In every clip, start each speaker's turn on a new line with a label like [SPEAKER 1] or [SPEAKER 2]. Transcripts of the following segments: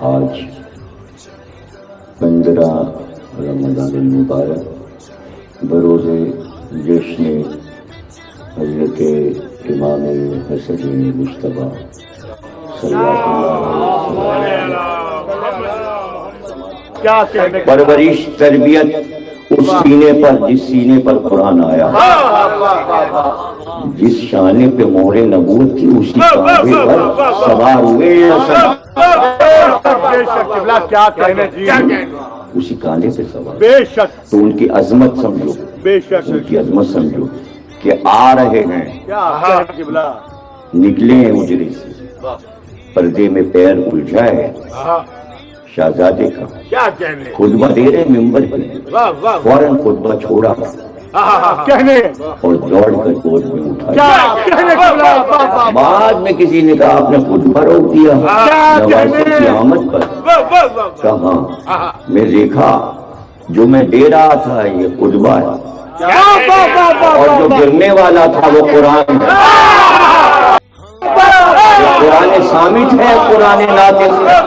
[SPEAKER 1] آج 15 رمضان المبارک بروز جشن حضرت امام حسن مصطفیٰ صلی اللہ علیہ وسلم پرورش تربیت اس سینے پر جس سینے پر قرآن آیا، جس شانے پہ مہر نبوت کی اسی کعبے پر سوار ہوئے اسی کانے پہ سوار، تو ان کی عظمت سمجھو، ان کی عظمت سمجھو کہ آ رہے ہیں، نکلے ہیں اجرے سے، پردے میں پیر الجھائے شہزادے کا، خطبہ دے رہے ممبر پہ، فوراً خطبہ چھوڑا اور دوڑ کر گود میں اٹھایا۔ بعد میں کسی نے کہا آپ نے خطبہ روک دیا نوازوں کی آمد پر، کہاں میں دیکھا جو میں دے رہا تھا یہ خطبہ ہے، اور جو گرنے والا تھا وہ قرآن ہے، قرآن صامت ہے، قرآن ناطق ہے،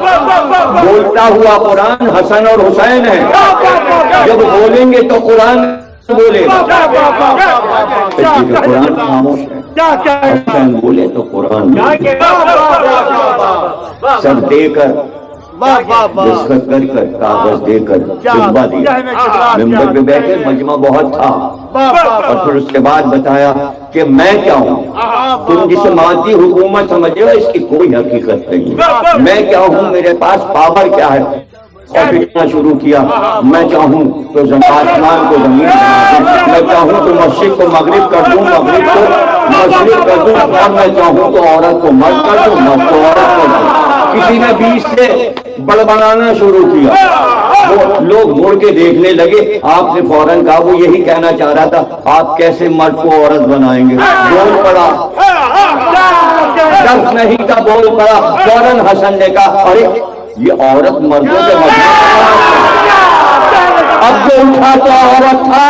[SPEAKER 1] بولتا ہوا قرآن حسن اور حسین ہے، جب بولیں گے تو قرآن بولے گا، قرآن خاموش ہے، حسین بولے تو قرآن سب دے کر دستخط کر کر کاغذ دے کر خطبہ دیا، ممبر پہ بیٹھے، مجمع بہت تھا، اور پھر اس کے بعد بتایا کہ میں کیا ہوں، تم جسے مادی حکومت سمجھے ہو اس کی کوئی حقیقت نہیں، میں کیا ہوں، میرے پاس پاور کیا ہے، اور لکھنا شروع کیا، میں چاہوں تو آسمان کو زمین بنا دوں، میں چاہوں تو مشرق کو مغرب کر دوں، مغرب کو مشرق کر دوں، اور میں چاہوں تو عورت کو مرد کر دوں، مرد کو عورت کر دوں۔ کسی نے بیچ سے بڑبڑانا شروع کیا، وہ لوگ مڑ کے دیکھنے لگے، آپ نے فوراً کہا وہ یہی کہنا چاہ رہا تھا، آپ کیسے مرد کو عورت بنائیں گے، بول پڑا، لفظ نہیں تھا، بول پڑا، فوراً حسن نے کہا ارے یہ عورت مردوں کے مجموعے، اب جو اٹھا تو عورت تھا،